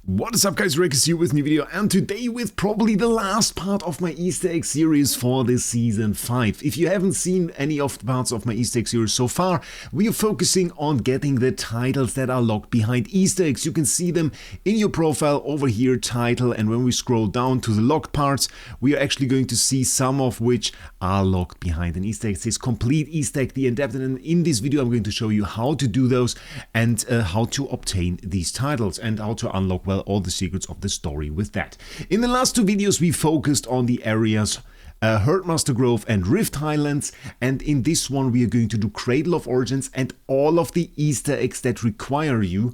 What is up guys, Wraec is here with a new video, and today with probably the last part of my Easter egg series for this season 5. If you haven't seen any of the parts of my Easter egg series so far, we are focusing on getting the titles that are locked behind Easter eggs. You can see them in your profile over here, title, and when we scroll down to the locked parts, we are actually going to see some of which are locked behind an Easter egg. It says complete Easter egg, the in-depth, and in this video I'm going to show you how to do those and how to obtain these titles and how to unlock all the secrets of the story with that. In the last two videos we focused on the areas Herdmaster Grove and Rift Highlands, and in this one we are going to do Cradle of Origins and all of the Easter eggs that require you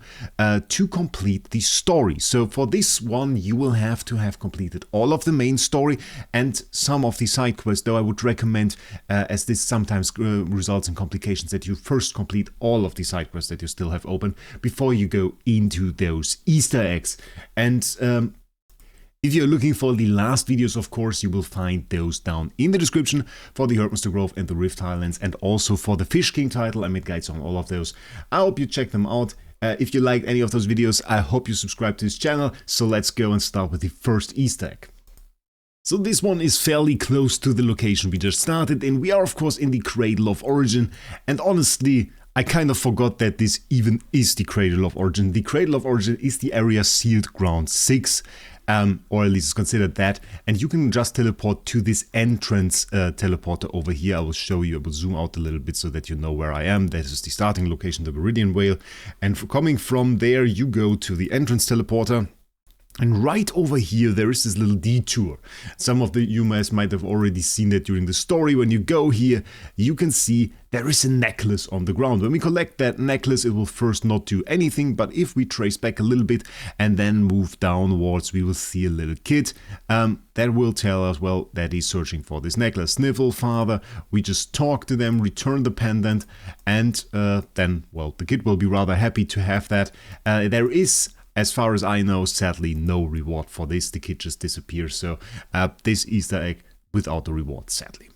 to complete the story. So for this one you will have to have completed all of the main story and some of the side quests, though I would recommend, as this sometimes results in complications, that you first complete all of the side quests that you still have open before you go into those Easter eggs. And if you're looking for the last videos, of course, you will find those down in the description for the Herdmaster Grove and the Rift Highlands, and also for the Fish King title. I made guides on all of those. I hope you check them out. If you liked any of those videos, I hope you subscribe to this channel. So let's go and start with the first Easter egg. So this one is fairly close to the location we just started, and we are of course in the Cradle of Origin. And honestly, I kind of forgot that this even is the Cradle of Origin. The Cradle of Origin is the area Sealed Ground 6. Or at least it's considered that, and you can just teleport to this entrance teleporter over here. I will show you, I will zoom out a little bit so that you know where I am. This is the starting location, the Viridian Whale, and coming from there you go to the entrance teleporter. And right over here there is this little detour. Some of you might have already seen that during the story. When you go here, you can see there is a necklace on the ground. When we collect that necklace, it will first not do anything, but if we trace back a little bit and then move downwards, we will see a little kid that will tell us, well, that he's searching for this necklace. Sniffle, father, we just talk to them, return the pendant, and then, well, the kid will be rather happy to have that. There is, as far as I know, sadly no reward for this. The kid just disappears, so this Easter egg without a reward, sadly.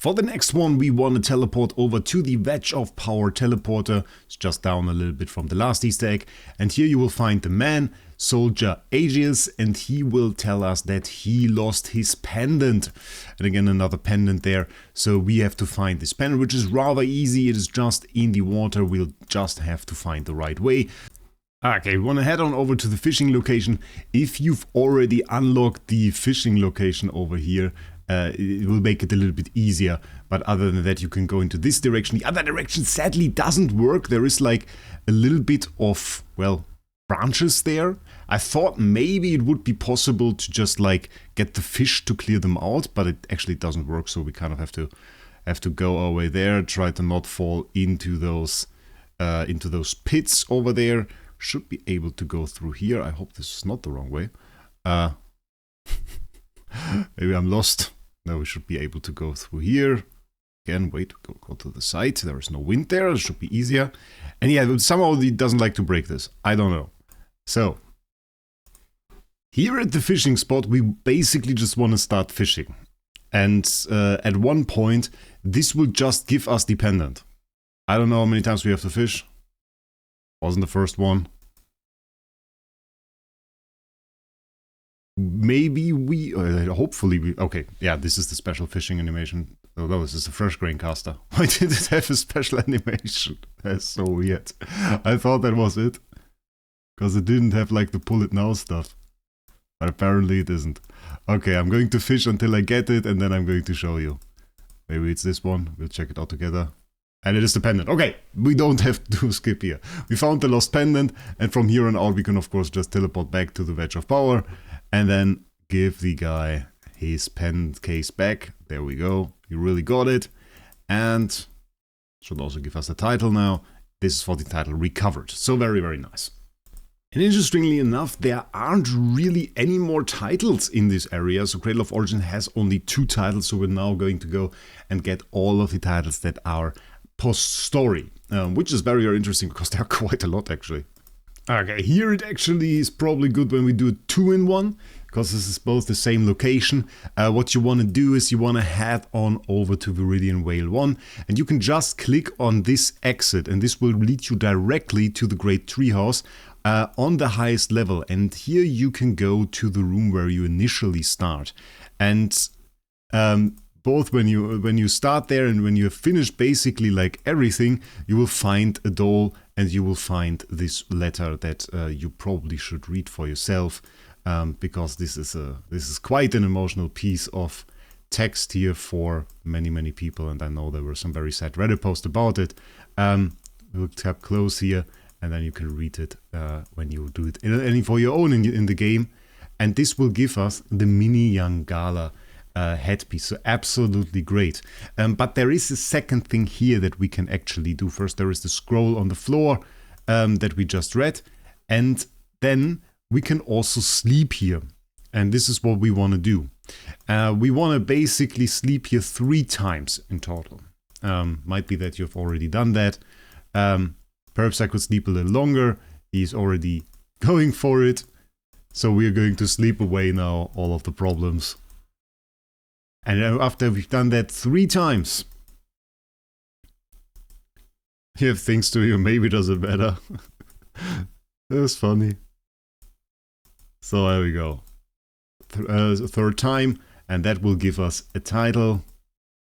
For the next one, we want to teleport over to the Wedge of Power teleporter. It's just down a little bit from the last Easter egg. And here you will find the man, Soldier Aegis, and he will tell us that he lost his pendant. And again, another pendant there. So we have to find this pendant, which is rather easy. It is just in the water. We'll just have to find the right way. Okay, we want to head on over to the fishing location. If you've already unlocked the fishing location over here, it will make it a little bit easier, but other than that you can go into this direction. The other direction sadly doesn't work. There is like a little bit of, well, branches there. I thought maybe it would be possible to just like get the fish to clear them out, but it actually doesn't work, so we kind of have to go our way there, try to not fall into those pits over there. Should be able to go through here. I hope this is not the wrong way. Maybe I'm lost. No, we should be able to go through here. Again, wait, go to the side. There is no wind there. It should be easier. And yeah, somehow it doesn't like to break this. I don't know. So, here at the fishing spot, we basically just want to start fishing. And at one point, this will just give us the pendant. I don't know how many times we have to fish. Wasn't the first one. Maybe we, hopefully we, okay, yeah, this is the special fishing animation. Oh no, this is the fresh grain caster. Why did it have a special animation? That's so weird. I thought that was it. Because it didn't have like the pull it now stuff. But apparently it isn't. Okay, I'm going to fish until I get it and then I'm going to show you. Maybe it's this one. We'll check it out together. And it is the pendant. Okay, we don't have to skip here. We found the lost pendant, and from here on out we can of course just teleport back to the Wedge of Power and then give the guy his pendant case back. There we go. He really got it. And should also give us the title now. This is for the title Recovered. So very, very nice. And interestingly enough, there aren't really any more titles in this area. So Cradle of Origin has only 2 titles, so we're now going to go and get all of the titles that are post-story, which is very, very interesting because there are quite a lot actually. Okay, here it actually is probably good when we do it 2-in-1, because this is both the same location. What you want to do is you want to head on over to Viridian Whale 1, and you can just click on this exit, and this will lead you directly to the Great Treehouse. on the highest level. And here you can go to the room where you initially start. And both when you start there and when you have finished basically like everything, you will find a doll and you will find this letter that you probably should read for yourself, because this is quite an emotional piece of text here for many people, and I know there were some very sad Reddit posts about it. We'll tap close here, and then you can read it when you do it for your own in the game. And this will give us the mini young Gala headpiece, so absolutely great. But there is a second thing here that we can actually do. First, there is the scroll on the floor that we just read, and then we can also sleep here. And this is what we want to do. We want to basically sleep here 3 times in total. Might be that you've already done that. Perhaps I could sleep a little longer. He's already going for it. So we're going to sleep away now all of the problems. And after we've done that 3 times, you have things to you, maybe does it better. That's funny. So there we go. Third time, and that will give us a title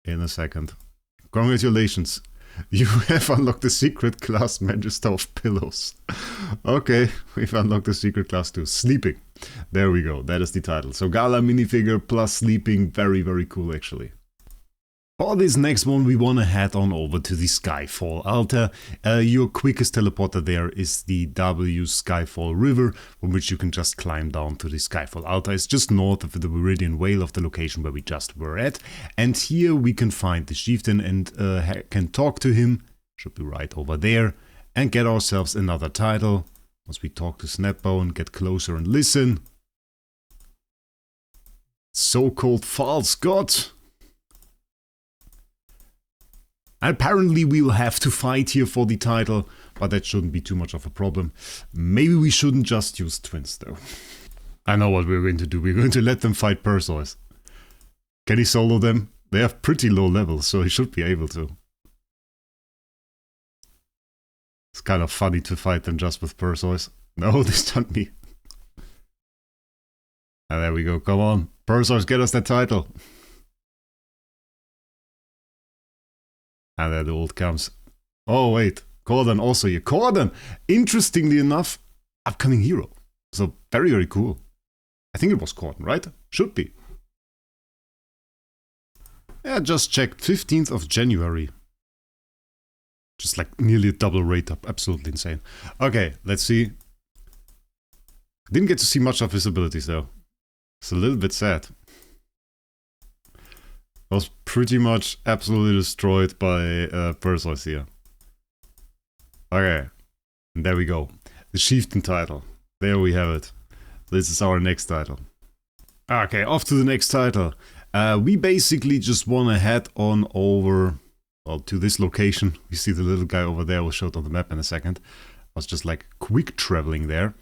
in a second. Congratulations. You have unlocked the secret class Magister of Pillows. Okay, we've unlocked the secret class too. Sleeping. There we go. That is the title. So Gala minifigure plus sleeping. Very cool actually. For this next one, we want to head on over to the Skyfall altar. Your quickest teleporter there is the W Skyfall River, from which you can just climb down to the Skyfall altar. It's just north of the Viridian Vale of the location where we just were at. And here we can find the Chieftain and can talk to him. Should be right over there. And get ourselves another title. Once we talk to Snapbone, get closer and listen. So-called false god. Apparently we will have to fight here for the title, but that shouldn't be too much of a problem. Maybe we shouldn't just use twins though. I know what we're going to do. We're going to let them fight Perseus. Can he solo them? They have pretty low levels, so he should be able to. It's kind of funny to fight them just with Perseus. No, they stunned me. And there we go. Come on. Perseus, get us that title. And then the ult comes. Oh wait, Corden also here. Corden, interestingly enough, upcoming hero. So very cool. I think it was Corden, right? Should be. Yeah, just checked. 15th of January. Just like nearly a double rate up. Absolutely insane. Okay, let's see. Didn't get to see much of his abilities though. It's a little bit sad. Was pretty much absolutely destroyed by Perseus here. Okay, and there we go. The Chieftain title. There we have it. This is our next title. Okay, off to the next title. We basically just want to head on over, well, to this location. You see the little guy over there, we'll show it on the map in a second. I was just like quick traveling there.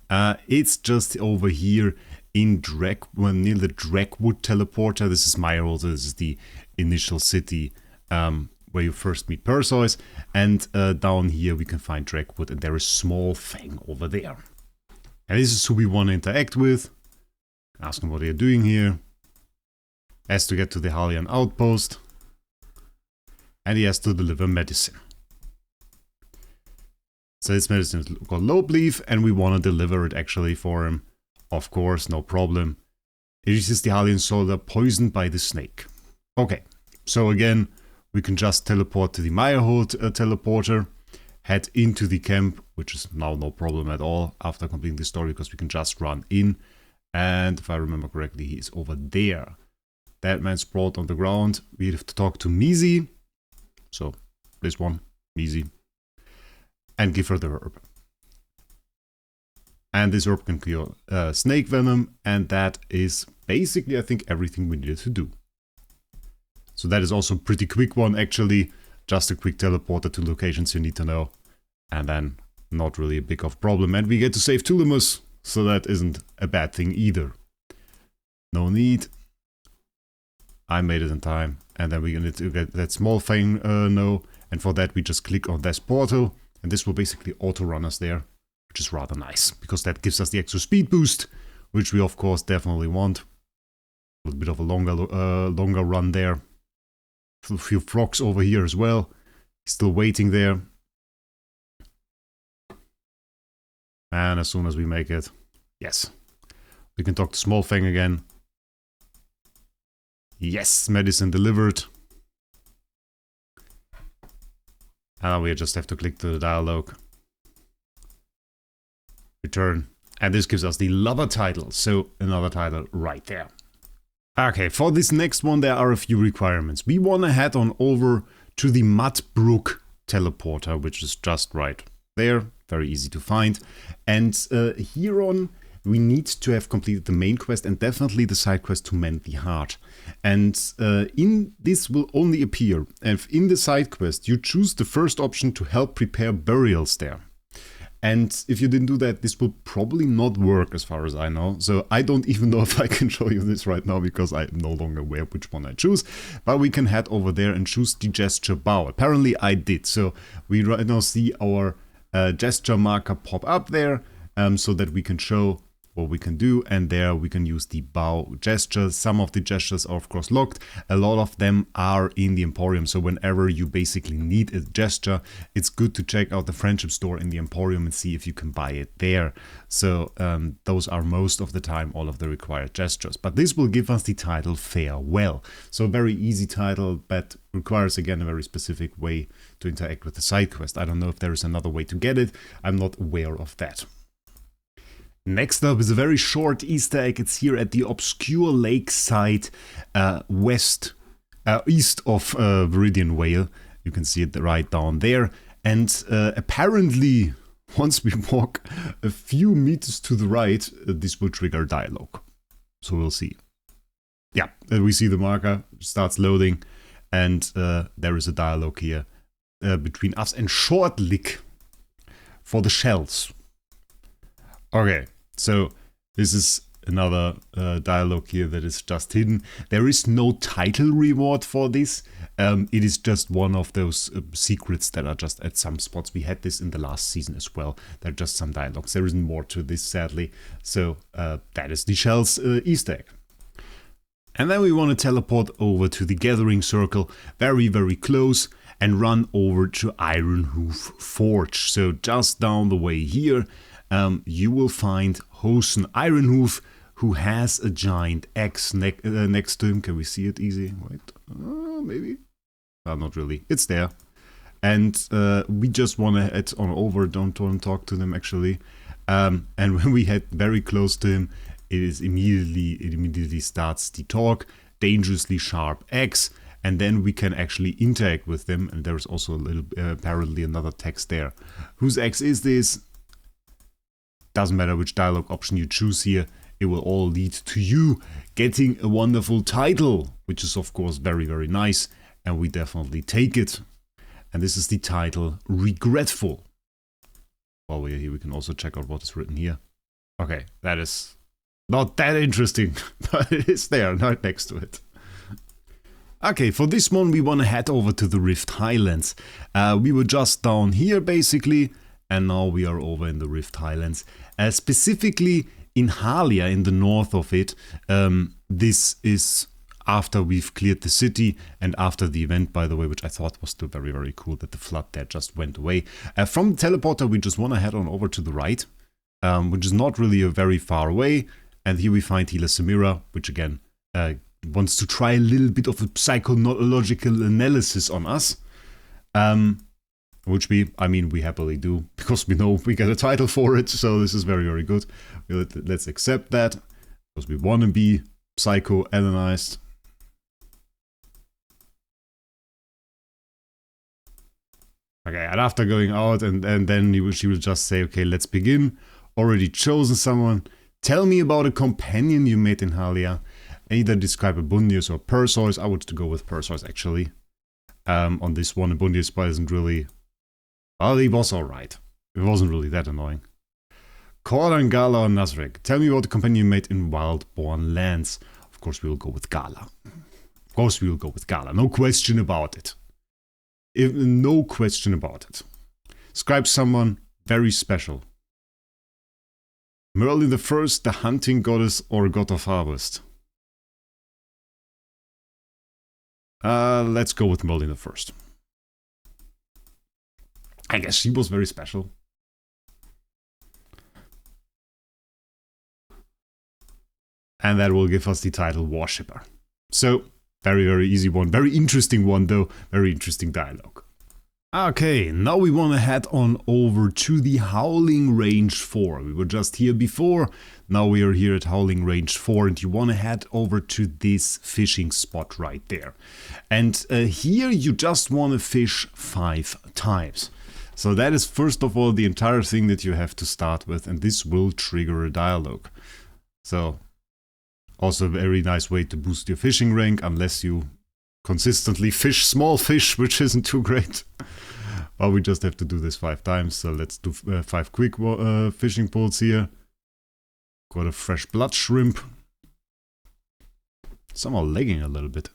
It's just over here in near the Wraecwood teleporter. This is my role, so this is the initial city where you first meet Perseus. And down here we can find Wraecwood, and there is Small Fang over there. And this is who we want to interact with. Ask them what they're doing here. Has to get to the Halian outpost. And he has to deliver medicine. So this medicine is called Lobe Leaf, and we want to deliver it actually for him. Of course, no problem. It is the Halian soldier poisoned by the snake. Okay, so again, we can just teleport to the Meyerhold teleporter, head into the camp, which is now no problem at all after completing the story, because we can just run in. And if I remember correctly, he is over there. That man sprawled on the ground. We have to talk to Mizi. So, this one, Mizi. And give her the herb. And this herb can cure snake venom, and that is basically, I think, everything we needed to do. So that is also a pretty quick one, actually. Just a quick teleporter to locations you need to know. And then, not really a big of problem. And we get to save Tulimus, so that isn't a bad thing either. No need. I made it in time. And then we need to get that Small Fang and for that we just click on this portal. And this will basically auto-run us there. which is rather nice, because that gives us the extra speed boost, which we of course definitely want. A little bit of a longer run there. A few frogs over here as well. Still waiting there. And as soon as we make it, yes, we can talk to Small Fang again. Yes, medicine delivered. And we just have to click to the dialogue. Return. And this gives us the lover title. So another title right there. Okay, for this next one there are a few requirements. We want to head on over to the Mudbrook teleporter, which is just right there. Very easy to find. And here on we need to have completed the main quest and definitely the side quest to mend the heart. And in this will only appear if in the side quest you choose the first option to help prepare burials there. And if you didn't do that, this will probably not work as far as I know. So I don't even know if I can show you this right now because I'm no longer aware which one I choose. But we can head over there and choose the gesture bow. Apparently I did. So we right now see our gesture marker pop up there so that we can show what we can do, and there we can use the bow gestures. Some of the gestures are of course locked, a lot of them are in the Emporium, so whenever you basically need a gesture, it's good to check out the friendship store in the Emporium and see if you can buy it there. So those are most of the time all of the required gestures, but this will give us the title Farewell. So a very easy title, but requires again a very specific way to interact with the side quest. I don't know if there is another way to get it, I'm not aware of that. Next up is a very short Easter egg. It's here at the obscure lakeside east of Viridian Vale. You can see it right down there. And apparently, once we walk a few meters to the right, this will trigger dialogue. So we'll see. Yeah, we see the marker starts loading, and there is a dialogue here between us and Shortlick for the shells. Okay. So this is another dialogue here that is just hidden. There is no title reward for this. It is just one of those secrets that are just at some spots. We had this in the last season as well. There are just some dialogues. There isn't more to this, sadly. So that is the Shell's Easter egg. And then we want to teleport over to the Gathering Circle, very, very close, and run over to Ironhoof Forge. So just down the way here, you will find Hosen Ironhoof, who has a giant axe next to him. Can we see it easy? Wait, maybe? Not really. It's there. And we just want to head on over, don't want to talk to them actually. And when we head very close to him, it immediately starts the talk. Dangerously sharp axe. And then we can actually interact with them. And there's also a little, apparently another text there. Whose axe is this? Doesn't matter which dialogue option you choose here, it will all lead to you getting a wonderful title, which is of course very, very nice, and we definitely take it. And this is the title Regretful. While we're here, we can also check out what is written here. Okay, that is not that interesting, but it is there, right next to it. Okay, for this one we want to head over to the Rift Highlands. We were just down here basically, and now we are over in the Rift Highlands. Specifically in Halia, in the north of it. This is after we've cleared the city and after the event, by the way, which I thought was still very, very cool that the flood there just went away. From the teleporter, we just want to head on over to the right, which is not really a very far away. And here we find Healer Samira, which again wants to try a little bit of a psychological analysis on us. Which we happily do, because we know we get a title for it, so this is very, very good. Let's accept that, because we want to be psychoanalyzed. Okay, and after going out, and then she will just say, okay, let's begin. Already chosen someone. Tell me about a companion you met in Halia. Either describe Abundius or Perseus. I would go with Perseus, actually. On this one, Abundius isn't really... Oh, he was alright. It wasn't really that annoying. Cordan, Gala, or Nazrek. Tell me about the companion you made in Wildborn Lands. Of course, we will go with Gala. Of course, we will go with Gala. No question about it. No question about it. Describe someone very special. Merlin the First, the hunting goddess or god of harvest? Let's go with Merlin the First. I guess she was very special. And that will give us the title Worshipper. So, very, very easy one. Very interesting one though. Very interesting dialogue. Okay, now we want to head on over to the Howling Range 4. We were just here before, now we are here at Howling Range 4 and you want to head over to this fishing spot right there. And here you just want to fish 5 times. So that is first of all the entire thing that you have to start with, and this will trigger a dialogue. So, also a very nice way to boost your fishing rank, unless you consistently fish small fish, which isn't too great. But we just have to do this 5 times, so let's do 5 quick fishing poles here. Got a fresh blood shrimp. Some are lagging a little bit.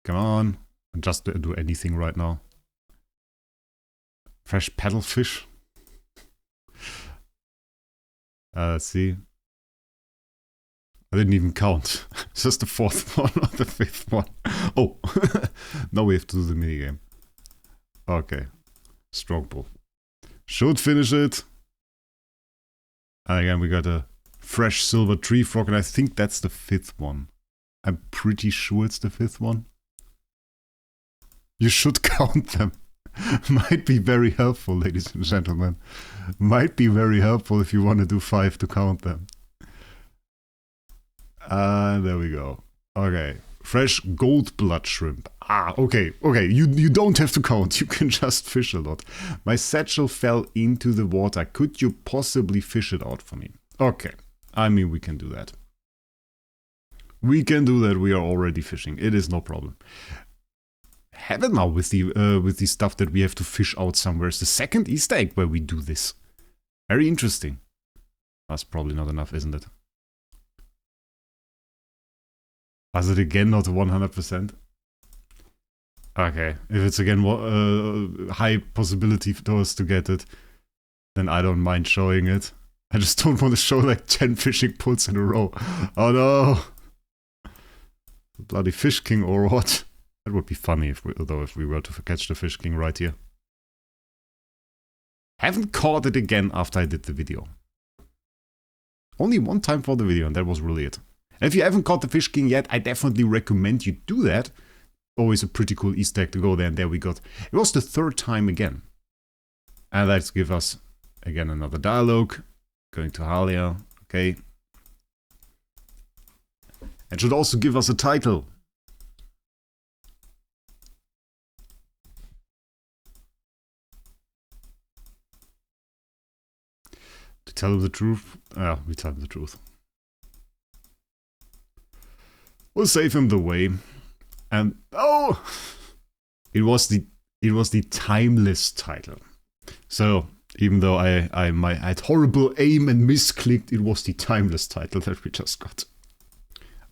Come on, just do anything right now. Fresh paddlefish. Let's see. I didn't even count. It's just the 4th one or the 5th one. Oh, now we have to do the minigame. Okay, strong pull. Should finish it. And again, we got a fresh silver tree frog, and I think that's the 5th one. I'm pretty sure it's the 5th one. You should count them. Might be very helpful, ladies and gentlemen. Might be very helpful if you want to do 5 to count them. There we go. Okay. Fresh gold blood shrimp. Okay. You don't have to count. You can just fish a lot. My satchel fell into the water. Could you possibly fish it out for me? Okay. I mean, we can do that. We can do that. We are already fishing. It is no problem. Have it now with the stuff that we have to fish out somewhere. It's the 2nd Easter egg where we do this. Very interesting. That's probably not enough, isn't it? Was it again not 100%? Okay, if it's again high possibility for us to get it, then I don't mind showing it. I just don't want to show like 10 fishing poles in a row. Oh no! The bloody Fish King or what? That would be funny if we were to catch the Fish King right here. Haven't caught it again after I did the video. Only one time for the video and that was really it. And if you haven't caught the Fish King yet, I definitely recommend you do that. Always a pretty cool Easter egg to go there, and there we got. It was the 3rd time again. And let's give us, again, another dialogue. Going to Halia, okay. And should also give us a title. To tell him the truth? We tell him the truth. We'll save him the way. And oh, it was the timeless title. So even though I had horrible aim and misclicked, it was the timeless title that we just got.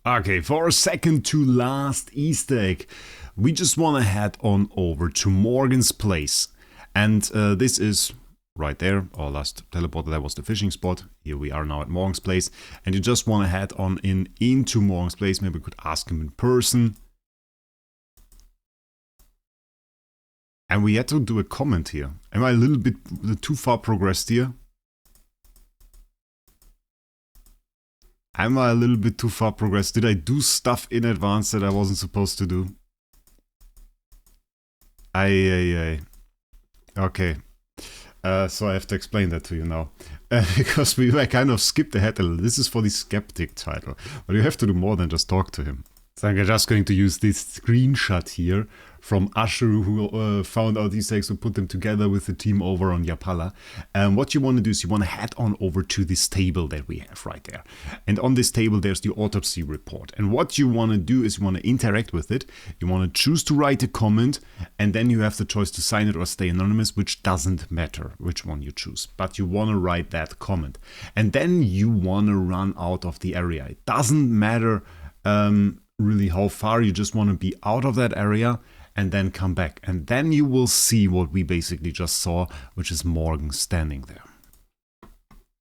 Okay, for our 2nd to last Easter egg, we just want to head on over to Morgan's place, and this is right there, our last teleporter. That was the fishing spot. Here we are now at Morgan's place, and you just want to head on into Morgan's place. Maybe we could ask him in person. And we had to do a comment here. Am I a little bit too far progressed here? Am I a little bit too far progressed? Did I do stuff in advance that I wasn't supposed to do? Okay. So I have to explain that to you now. Because we kind of skipped ahead a little. This is for the Skeptic title. But you have to do more than just talk to him. So I'm just going to use this screenshot here from Asher, who found out these eggs and put them together with the team over on Yapala. And what you want to do is you want to head on over to this table that we have right there. And on this table there's the autopsy report. And what you want to do is you want to interact with it. You want to choose to write a comment, and then you have the choice to sign it or stay anonymous, which doesn't matter which one you choose. But you want to write that comment. And then you want to run out of the area. It doesn't matter really how far, you just want to be out of that area and then come back. And then you will see what we basically just saw, which is Morgan standing there.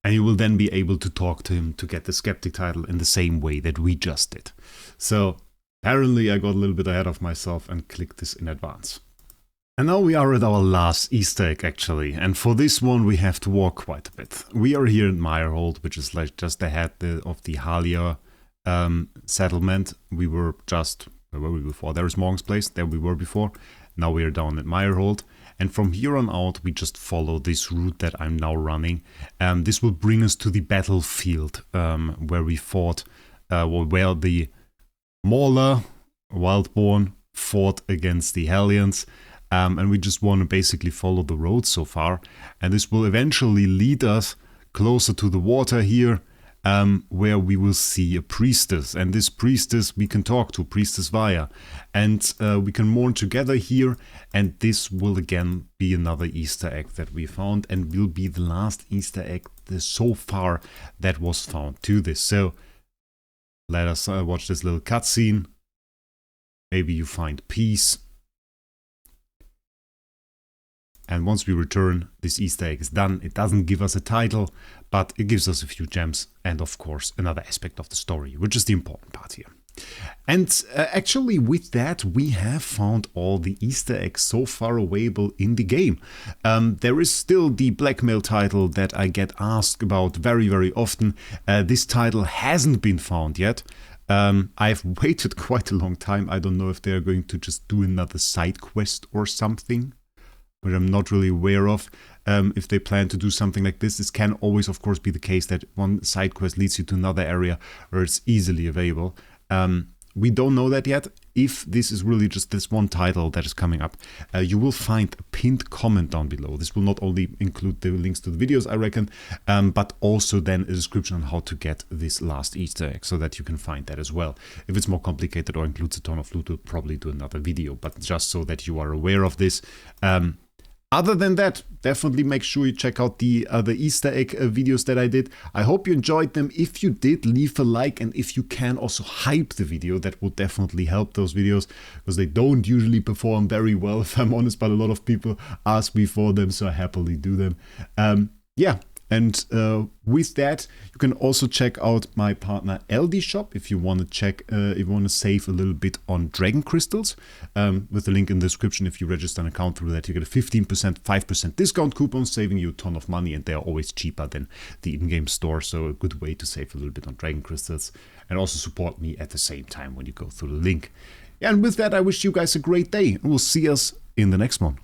And you will then be able to talk to him to get the Skeptic title in the same way that we just did. So apparently I got a little bit ahead of myself and clicked this in advance. And now we are at our last Easter egg actually, and for this one we have to walk quite a bit. We are here in Mirehold, which is like just ahead of the Halia settlement. We were just, where were we before? There is Morg's place, there we were before. Now we are down at Mirehold, and from here on out we just follow this route that I'm now running. This will bring us to the battlefield where we fought, where the Mauler, Wildborn, fought against the Hellions. And we just want to basically follow the road so far, and this will eventually lead us closer to the water here, where we will see a priestess, and this priestess we can talk to, Priestess Vaya, and we can mourn together here, and this will again be another Easter egg that we found, and will be the last Easter egg so far that was found to this. So let us watch this little cutscene. Maybe you find peace. And once we return, this Easter egg is done. It doesn't give us a title, but it gives us a few gems and of course another aspect of the story, which is the important part here. And actually with that we have found all the Easter eggs so far available in the game. There is still the blackmail title that I get asked about very often. This title hasn't been found yet. I've waited quite a long time. I don't know if they're going to just do another side quest or something, but I'm not really aware of. If they plan to do something like this, this can always of course be the case that one side quest leads you to another area where it's easily available. We don't know that yet. If this is really just this one title that is coming up, you will find a pinned comment down below. This will not only include the links to the videos, I reckon, but also then a description on how to get this last Easter egg, so that you can find that as well. If it's more complicated or includes a ton of loot, we'll probably do another video, but just so that you are aware of this. Other than that, definitely make sure you check out the other Easter egg videos that I did. I hope you enjoyed them. If you did, leave a like, and if you can, also hype the video. That will definitely help those videos, because they don't usually perform very well, if I'm honest, but a lot of people ask me for them, so I happily do them. Yeah. And with that, you can also check out my partner LD Shop if you want to check, if you want to save a little bit on dragon crystals. With the link in the description, if you register an account through that, you get a 15%, 5% discount coupon, saving you a ton of money, and they are always cheaper than the in-game store. So a good way to save a little bit on dragon crystals and also support me at the same time when you go through the link. And with that, I wish you guys a great day, and we'll see us in the next one.